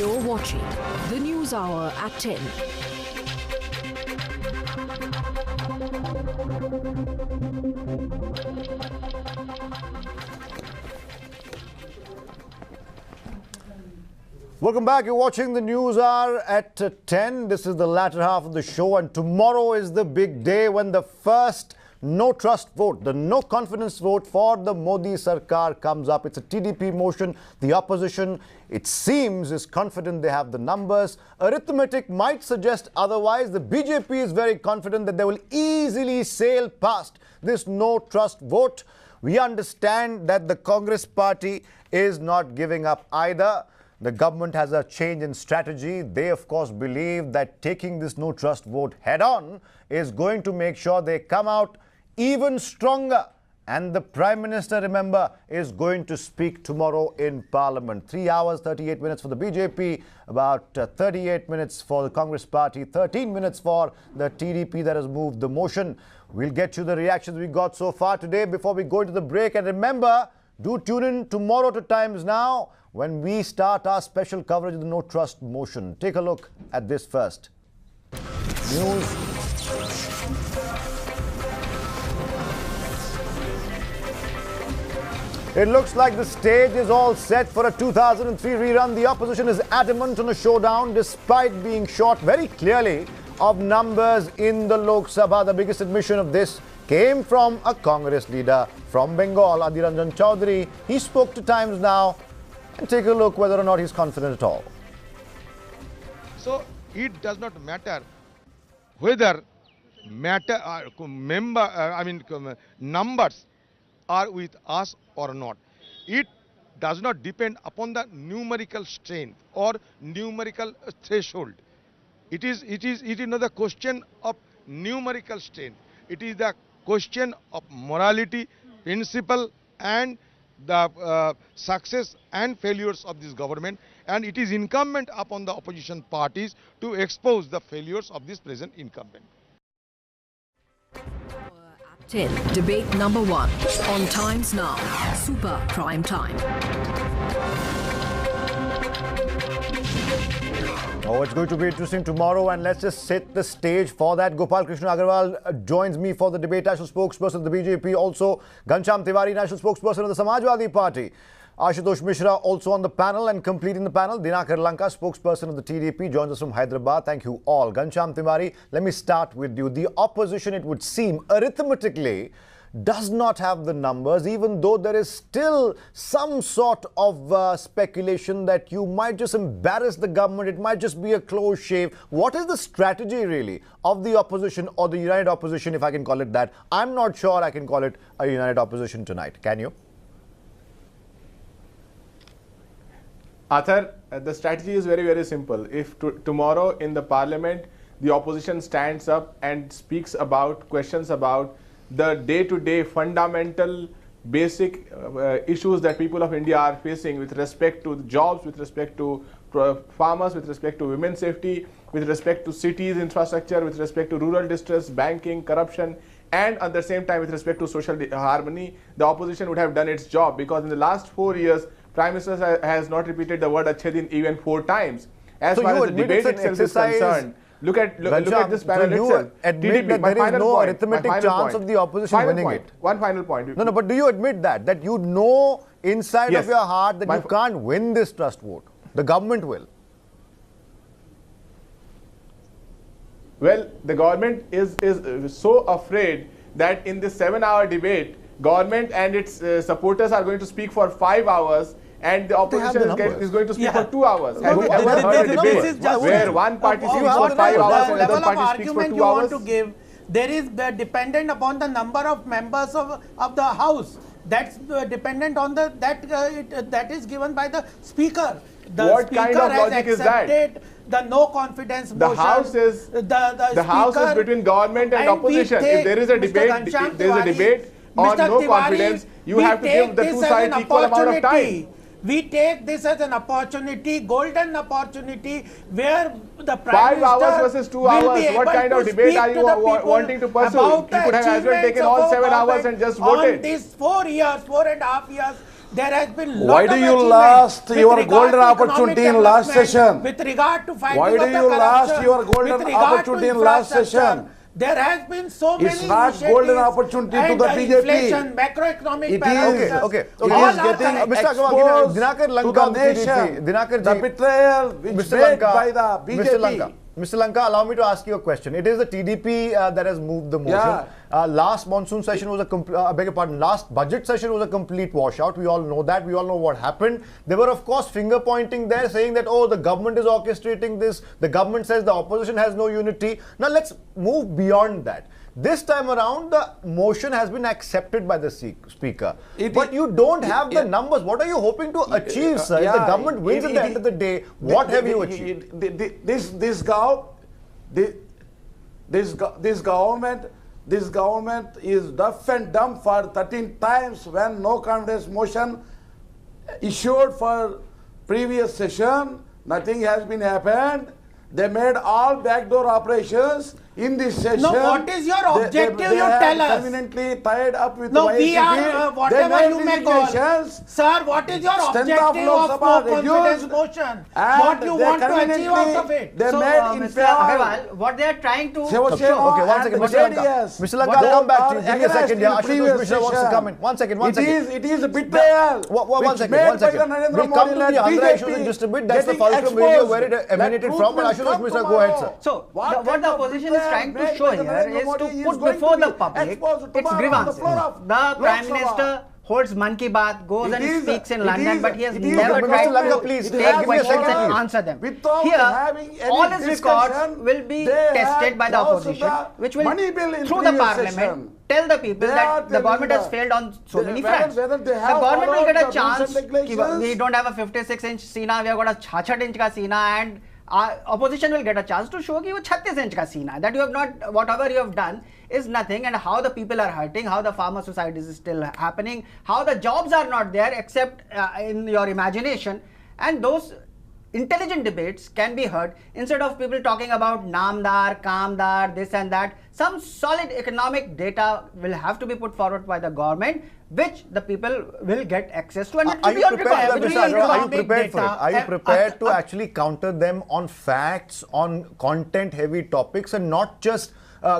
You're watching the News Hour at 10. Welcome back. You're watching the News Hour at 10. This is the latter half of the show, and tomorrow is the big day when the first no trust vote, the no confidence vote for the Modi Sarkar comes up. It's a TDP motion. The opposition, it seems, is confident they have the numbers. Arithmetic might suggest otherwise. The BJP is very confident that they will easily sail past this no trust vote. We understand that the Congress party is not giving up either. The government has a change in strategy. They, of course, believe that taking this no trust vote head on is going to make sure they come out even stronger. And the Prime Minister, remember, is going to speak tomorrow in Parliament. 3 hours, 38 minutes for the BJP, about 38 minutes for the Congress party, 13 minutes for the TDP that has moved the motion. We'll get you the reactions we got so far today before we go into the break. And remember, do tune in tomorrow to Times Now when we start our special coverage of the no trust motion. Take a look at this first. News. It looks like the stage is all set for a 2003 rerun. The opposition is adamant on a showdown despite being short very clearly of numbers in the Lok Sabha. The biggest admission of this came from a Congress leader from Bengal, Adhir Ranjan Chaudhary. He spoke to Times Now. And take a look whether or not he's confident at all. So it does not matter whether numbers are with us or not. It does not depend upon the numerical strength or numerical threshold. It is not the question of numerical strength. It is the question of morality, principle, and the success and failures of this government, and it is incumbent upon the opposition parties to expose the failures of this present incumbent. 10. Debate number 1 on Times Now, Super Prime Time. Oh, it's going to be interesting tomorrow, and let's just set the stage for that. Gopal Krishna Agarwal joins me for the debate. National spokesperson of the BJP, also Ghanshyam Tiwari, national spokesperson of the Samajwadi Party. Ashutosh Mishra also on the panel, and completing the panel, Dinakar Lanka, spokesperson of the TDP, joins us from Hyderabad. Thank you all. Ghanshyam Tiwari, let me start with you. The opposition, it would seem, arithmetically, does not have the numbers, even though there is still some sort of speculation that you might just embarrass the government. It might just be a close shave. What is the strategy really of the opposition, or the united opposition, if I can call it that? I'm not sure I can call it a united opposition tonight. Can you? Arthur, the strategy is very, very simple. If tomorrow in the parliament, the opposition stands up and speaks about questions about the day-to-day fundamental basic issues that people of India are facing with respect to jobs, with respect to farmers, with respect to women's safety, with respect to cities infrastructure, with respect to rural distress, banking, corruption, and at the same time with respect to social harmony, the opposition would have done its job, because in the last 4 years, Prime Minister has not repeated the word Achhe Din even 4 times. As far as the debate itself is concerned, look at this panel itself. Admit that there is no arithmetic chance of the opposition winning it. One final point. No, but do you admit that you know inside of your heart that you can't win this trust vote? The government will. Well, the government is so afraid that in this 7-hour debate, government and its supporters are going to speak for 5 hours, and the opposition is going to speak for 2 hours. Have you ever heard a debate where one party speaks for 5 hours and another party speaks for 2 hours? There is dependent upon the number of members of the House. That's dependent on that is given by the Speaker. What kind of logic is that? The no confidence motion. The House is between government and opposition. If there is a debate, on no confidence, you have to give the two sides equal amount of time. We take this as an opportunity, golden opportunity, where the Prime 5 hours versus 2 hours. What kind of debate are you wanting to pursue? You could have as well taken all 7 hours and just voted. On these 4 years, 4.5 years, there has been Why do you lost your golden opportunity in last session? With regard to fighting Why do of the you lost corruption, your golden with regard opportunity to in last infrastructure, session? there has been so many It's not golden initiatives opportunity to and the BJP. inflation, macroeconomic It is. parameters. Okay. It all is are getting correct. Mr. Agarwal, exposed Dinakar to Lanka the of the TDP. nation. Dinakar The ji. betrayal which Mr. made Lanka, by the BJP. Mr. Lanka, allow me to ask you a question. It is the TDP that has moved the motion. Yeah. Last monsoon session was beg your pardon, last budget session was a complete washout. We all know that. We all know what happened. They were, of course, finger pointing there, saying that, oh, the government is orchestrating this. The government says the opposition has no unity. Now, let's move beyond that. This time around, the motion has been accepted by the speaker. But you don't have the numbers. What are you hoping to achieve, sir? If the government wins at the end of the day, what have you achieved? This government is deaf and dumb for 13 times when no confidence motion issued for previous session. Nothing has been happened. They made all backdoor operations in this session. No, what is your objective? They You tell us. Conveniently tied up with No, YCP. we are whatever you may call. Sir, what is your Strength objective of Lok of Sabha no confidence reduced, motion? and What you they want to achieve out of conveniently- it? They So, made in Mr. favor. Agarwal, what they are trying to Okay, one second, Mr. Lanka. Mr. Lanka, I'll come back to you. Give me a second. Yeah, Ashutosh Mishra wants to come in. One second. It is a betrayal. One second. We'll come to the Andhra issues in just a bit. That's the Fulcrum video where it emanated from. But Ashutosh Mishra, go ahead, sir. So, what the opposition is trying to show here is to put before the public its grievances. The Prime Minister holds Man Ki Baat, goes and speaks in London, but he has never tried Mr. Lanka, to please, take give me a questions second, and please. answer them. Without Here, having any all his records discussion, will be they tested had by the lost opposition, the which will, money bill in through the previous parliament, session. tell the people They that are the telling government has the- failed on so many whether- fronts. whether they The have government will followed get the a rules chance. and regulations. We don't have a 56-inch Sina, we have got a 66-inch ka Sina, and opposition will get a chance to show कि वो 36-inch का Sina, that you have not, whatever you have done is nothing, and how the people are hurting, how the farmer society is still happening, how the jobs are not there except in your imagination, and those intelligent debates can be heard instead of people talking about Namdar, Kamdar, this and that. Some solid economic data will have to be put forward by the government, which the people will get access to, and it will Are be you on prepared for that, record. Mr. Agarwal? Are you economic prepared for it? data, Are you prepared to actually counter them on facts, on content-heavy topics, and not just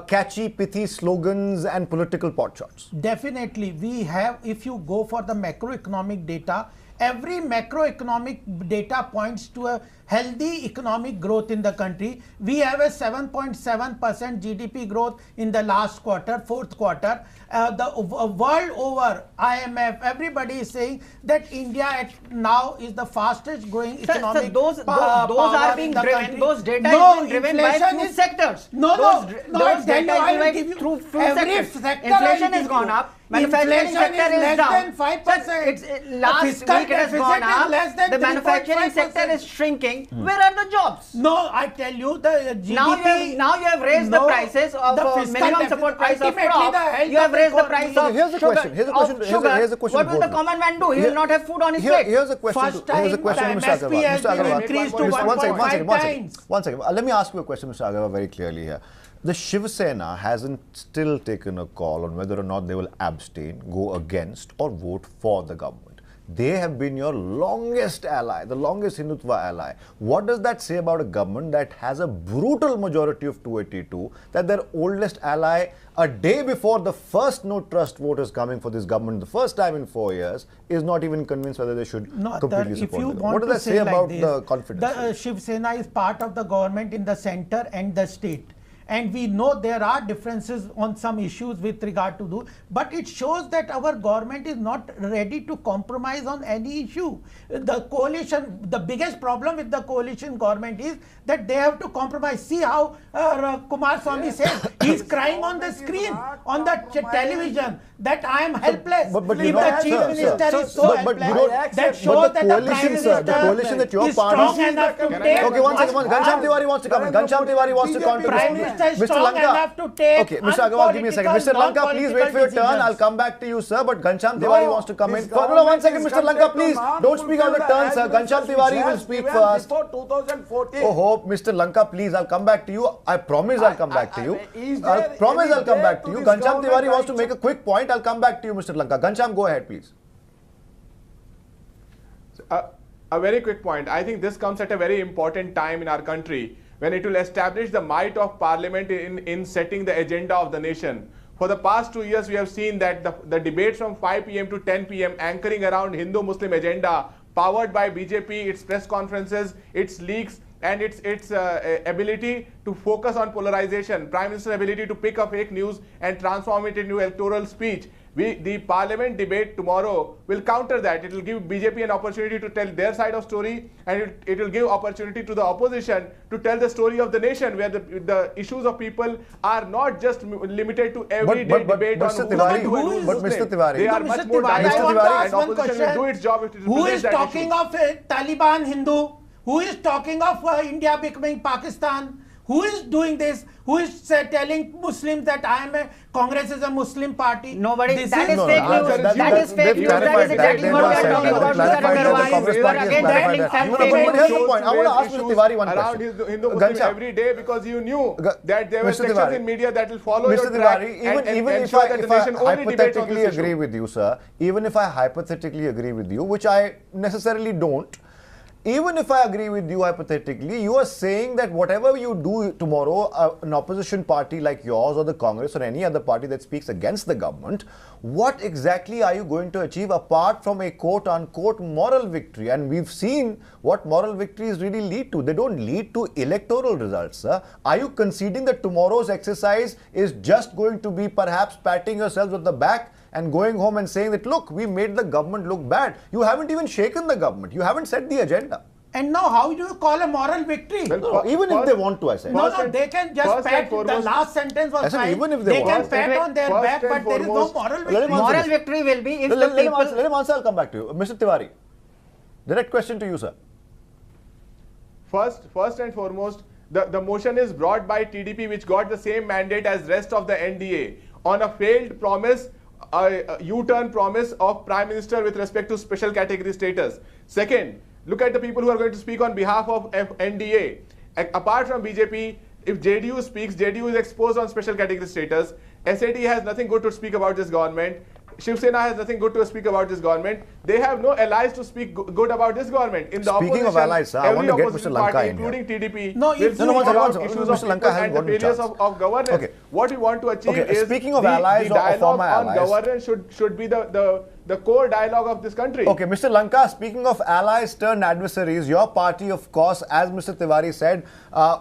catchy, pithy slogans and political potshots? Definitely, we have, if you go for the macroeconomic data, every macroeconomic data points to a healthy economic growth in the country. We have a 7.7% GDP growth in the last quarter, fourth quarter. The world over, IMF, everybody is saying that India now is the fastest growing economic those are being driven, those data is being driven by few sectors. Those data I is will like give you through few every sectors. sector. Inflation has gone up. Manufacturing sector is less down. than 5%. Last week it has gone up. Less than The manufacturing 3.5%. sector is shrinking. Where are the jobs? No, I tell you, the GDP. Now you have raised the prices of minimum support price of crop. You have raised the price of Here's a question. Here's a question. What will the common man do? He will not have food on his plate. Here's a question. First Here's a time question, the Mr. MSP Agarwal. has Mr. been Agarwal. increased to One second. 1.5 times. One second. Let me ask you a question, Mr. Agarwal, very clearly here. The Shiv Sena hasn't still taken a call on whether or not they will abstain, go against, or vote for the government. They have been your longest ally, the longest Hindutva ally. What does that say about a government that has a brutal majority of 282, that their oldest ally, a day before the first no trust vote is coming for this government, the first time in 4 years, is not even convinced whether they should completely support it? What does that say about the confidence? The Shiv Sena is part of the government in the center and the state. And we know there are differences on some issues with regard to do, but it shows that our government is not ready to compromise on any issue. The coalition, the biggest problem with the coalition government is that they have to compromise. See how Kumar Swamy says, he's crying on the screen, on the television, that I am helpless. But if the chief minister is so helpless, that shows that the prime minister the coalition that your is party strong enough to take. Okay, one second. Ghanshyam Tiwari wants to come in. Ghanshyam Tiwari wants to contribute. Prime Minister is strong enough to take. Okay, Mr. Agarwal, give me a second. Mr. Lanka, please wait for your turn. I'll come back to you, sir. But Ghanshyam Tiwari wants to come in. No, 1 second, Mr. Lanka, please. Don't speak out of turn, sir. Ghanshyam Tiwari will speak first. Before 2014. Oh, Mr. Lanka, please. I'll come back to you. I promise I'll come back to you. I promise I'll come back to you. Ghanshyam Tiwari wants to make a quick point. I'll come back to you, Mr. Lanka. Ghanshyam, go ahead, please. A very quick point. I think this comes at a very important time in our country when it will establish the might of parliament in setting the agenda of the nation. For the past 2 years, we have seen that the debates from 5 p.m. to 10 p.m. anchoring around Hindu-Muslim agenda, powered by BJP, its press conferences, its leaks, and its ability to focus on polarization, Prime Minister's ability to pick up fake news and transform it into electoral speech. The parliament debate tomorrow will counter that. It will give BJP an opportunity to tell their side of story, and it will give opportunity to the opposition to tell the story of the nation, where the issues of people are not just limited to everyday debate on Mr. Tiwari, they are much more diverse, and opposition will do its job if it Who is talking of Taliban Hindu? Who is talking of India becoming Pakistan? Who is doing this? Who is telling Muslims that Congress is a Muslim party? Nobody. That is No, fake no, news. that- That is fake they've news. That clarified is exactly that. what we are They've talking about. clarified that. The Congress You are party has again clarified battling that. fact But fake here's news. the point. I want to ask Mr. Tiwari one around question. Hindu-Muslim Ghanshyam. every day, because you knew that there were Mr. sections Tiwari. in media that will follow Mr. your track Tiwari, and even if ensure that the nation I only debates on hypothetically this agree issue. with you, sir, even if I hypothetically agree with you, which I necessarily don't, even if I agree with you hypothetically, you are saying that whatever you do tomorrow, an opposition party like yours or the Congress or any other party that speaks against the government, what exactly are you going to achieve apart from a quote-unquote moral victory? And we've seen what moral victories really lead to. They don't lead to electoral results, sir. Are you conceding that tomorrow's exercise is just going to be perhaps patting yourselves on the back and going home and saying that, look, we made the government look bad? You haven't even shaken the government. You haven't set the agenda. And now how do you call a moral victory? No, even if they want to, I said. No, they can just pat. The last sentence was I said fine. even if they can want. pat on their First back, and but there is no foremost, moral let victory. him answer Moral this. victory will be if the Let him people. answer, I'll come back to you. Mr. Tiwari, direct question to you, sir. First and foremost, the motion is brought by TDP, which got the same mandate as rest of the NDA on a failed promise, a U-turn promise of Prime Minister with respect to special category status. Second, look at the people who are going to speak on behalf of NDA. Apart from BJP, if JDU speaks, JDU is exposed on special category status. SAD has nothing good to speak about this government. Shiv Sena has nothing good to speak about this government. They have no allies to speak good about this government. In the Speaking of allies, sir, I want to get Mr. Lanka in including here. TDP, No, will if speak no, one about second, issues Mr. of Lanka people hasn't and the gotten a failures chance. of governance. Okay. What we want to achieve is speaking of allies the or dialogue former on allies. governance should be the core dialogue of this country. Okay, Mr. Lanka, speaking of allies turned adversaries, your party, of course, as Mr. Tiwari said,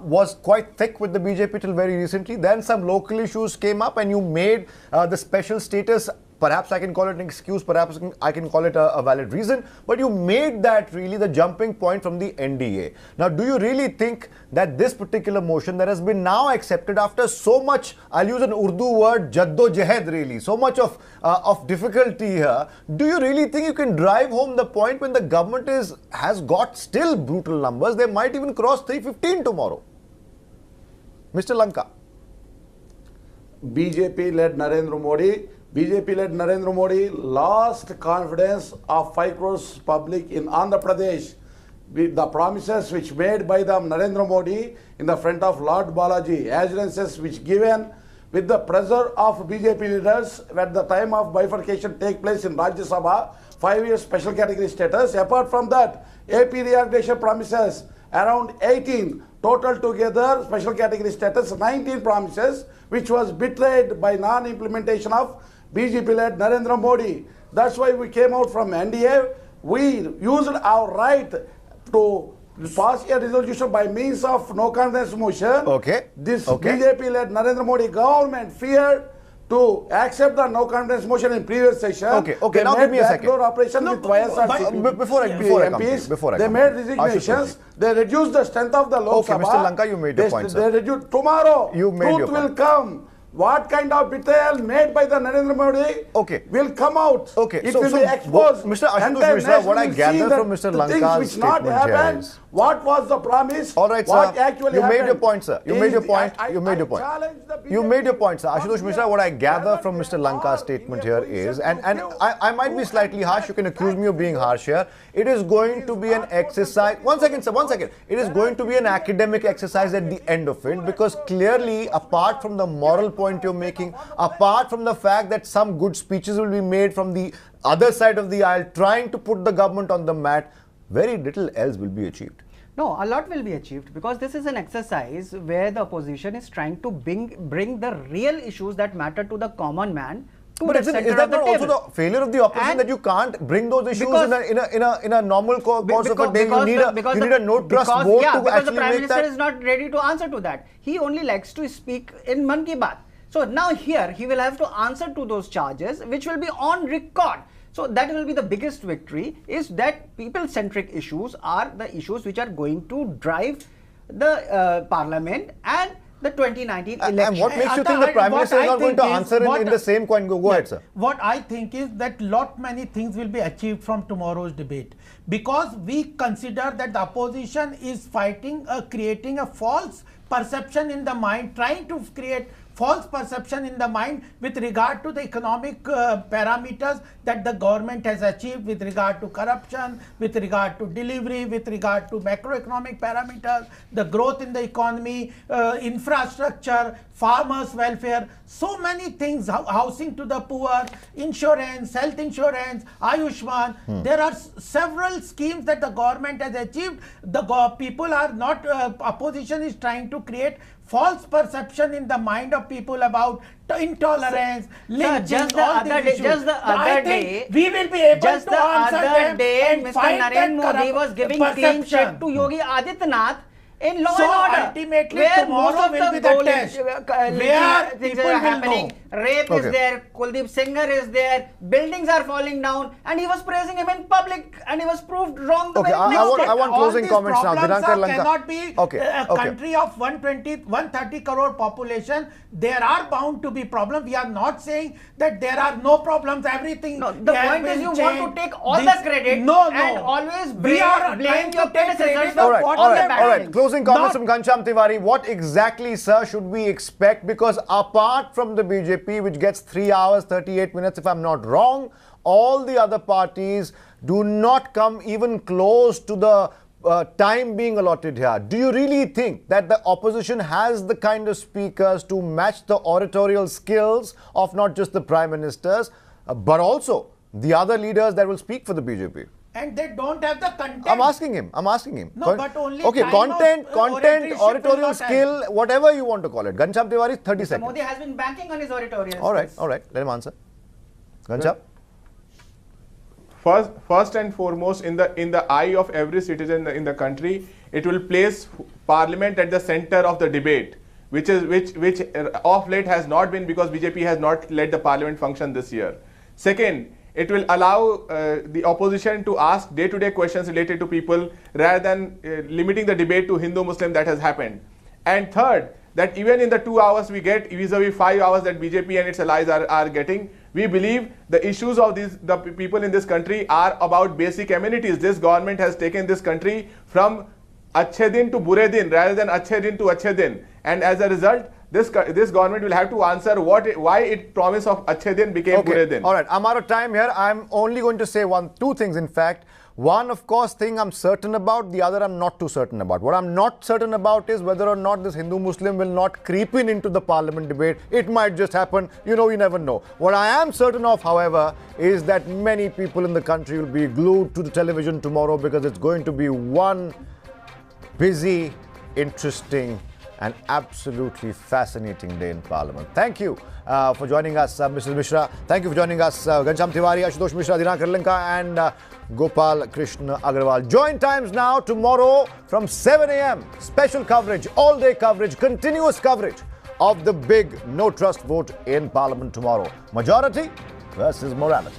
was quite thick with the BJP till very recently. Then some local issues came up and you made the special status. Perhaps I can call it an excuse, perhaps I can call it a valid reason, but you made that really the jumping point from the NDA. Now, do you really think that this particular motion that has been now accepted after so much, I'll use an Urdu word, jaddo-jahad really, so much of difficulty here, do you really think you can drive home the point when the government has got still brutal numbers? They might even cross 315 tomorrow. Mr. Lanka. BJP-led Narendra Modi lost confidence of 5 crores public in Andhra Pradesh. The promises which made by the Narendra Modi in the front of Lord Balaji, assurances which given with the pressure of BJP leaders at the time of bifurcation take place in Rajya Sabha, 5-year special category status. Apart from that, AP reorganization promises around 18, total together special category status 19 promises, which was betrayed by non-implementation of BJP-led Narendra Modi. That's why we came out from NDA. We used our right to pass a resolution by means of no confidence motion. Okay. This BJP-led Narendra Modi government feared to accept the no confidence motion in previous session. Okay. They Now made give me a second. backdoor operation with YSRCP Before I come to you, MPs. They made resignations. They reduced the strength of the Lok Sabha. Mr. Lanka, you made your point, sir. They reduced. Tomorrow, You made your truth will point. come. What kind of betrayal made by the Narendra Modi will come out. Okay. It will be exposed. Mr. And Ashutosh the Mishra, what I nation will gather see from that Mr. the things Lanka's which not statement here happened, is... what was the promise? All right, what sir. actually You made happened. your point, sir. You made your point. I You made your point. challenge the You BJP. made your point, sir. Ashutosh Mishra, what I gather from Mr. Lanka's statement here is, and I might be slightly harsh, you can accuse me of being harsh here, it is going to be an exercise, one second sir, one second, it is going to be an academic exercise at the end of it, because clearly, apart from the moral point you're making, apart from the fact that some good speeches will be made from the other side of the aisle trying to put the government on the mat, very little else will be achieved. No, a lot will be achieved because this is an exercise where the opposition is trying to bring the real issues that matter to the common man to But the is center that of the not table. also the failure of the opposition And that you can't bring those issues in a normal course of a day? Because You need a no trust vote to because the actually Prime make Minister that. is not ready to answer to that. He only likes to speak in Mann Ki Baat. So now here he will have to answer to those charges, which will be on record. So that will be the biggest victory, is that people-centric issues are the issues which are going to drive the parliament and the 2019 election. And what makes you think the Prime Minister is not going to answer in the same coin? Go ahead, sir. What I think is that many things will be achieved from tomorrow's debate, because we consider that the opposition is fighting, creating a false perception in the mind, trying to create false perception in the mind with regard to the economic parameters that the government has achieved, with regard to corruption, with regard to delivery, with regard to macroeconomic parameters, the growth in the economy, infrastructure, farmers' welfare, so many things, housing to the poor, insurance, health insurance, Ayushman. There are several schemes that the government has achieved. The people are not, opposition is trying to create false perception in the mind of people about intolerance, lynching, just the all other these day, issues. just the other day, we will be able just to the answer other them day, and Mr. fight that Narendra Modi was giving clean check to Yogi Adityanath in law So and order, ultimately where tomorrow most of will the be the test, where things people are will happening. know. Rape is there, Kuldeep Singh is there, buildings are falling down, and he was praising him in public, and he was proved wrong. Okay, I want closing comments now. Dinankar Lanka cannot be a country of 130 crore population. There are bound to be problems. We are not saying that there are no problems. Everything. No, the point is you want to take all the credit and always blame your predecessors. All right. Closing comments from Ghanshyam Tiwari. What exactly, sir, should we expect? Because apart from the BJP, which gets 3 hours, 38 minutes, if I'm not wrong, all the other parties do not come even close to the time being allotted here. Do you really think that the opposition has the kind of speakers to match the oratorial skills of not just the Prime Ministers, but also the other leaders that will speak for the BJP? And they don't have the content. I'm asking him. No, but only content, oratorial skill, whatever you want to call it. Ghanshyam Tiwari, 30 seconds. Modi has been banking on his oratorial All right. Let him answer. Ghanshyam? First and foremost, in the eye of every citizen in the country, it will place Parliament at the center of the debate, which of late has not been, because BJP has not let the Parliament function this year. Second, it will allow the opposition to ask day-to-day questions related to people rather than limiting the debate to Hindu-Muslim that has happened. And third, that even in the 2 hours we get vis-a-vis 5 hours that BJP and its allies are getting, we believe the issues of the people in this country are about basic amenities. This government has taken this country from Achhe Din to Bure Din rather than Achhe Din to Achhe Din. And as a result, this government will have to answer why its promise of Achhe Din became Bure Din. All right, I'm out of time here. I'm only going to say two things, in fact. One, of course, thing I'm certain about. The other, I'm not too certain about. What I'm not certain about is whether or not this Hindu-Muslim will not creep into the parliament debate. It might just happen. You never know. What I am certain of, however, is that many people in the country will be glued to the television tomorrow, because it's going to be one busy, interesting and absolutely fascinating day in Parliament. Thank you for joining us, Mrs. Mishra. Thank you for joining us, Ghanshyam Tiwari, Ashutosh Mishra, Dinankar Lanka and Gopal Krishna Agarwal. Join Times now tomorrow from 7 a.m. Special coverage, all-day coverage, continuous coverage of the big no-trust vote in Parliament tomorrow. Majority versus morality.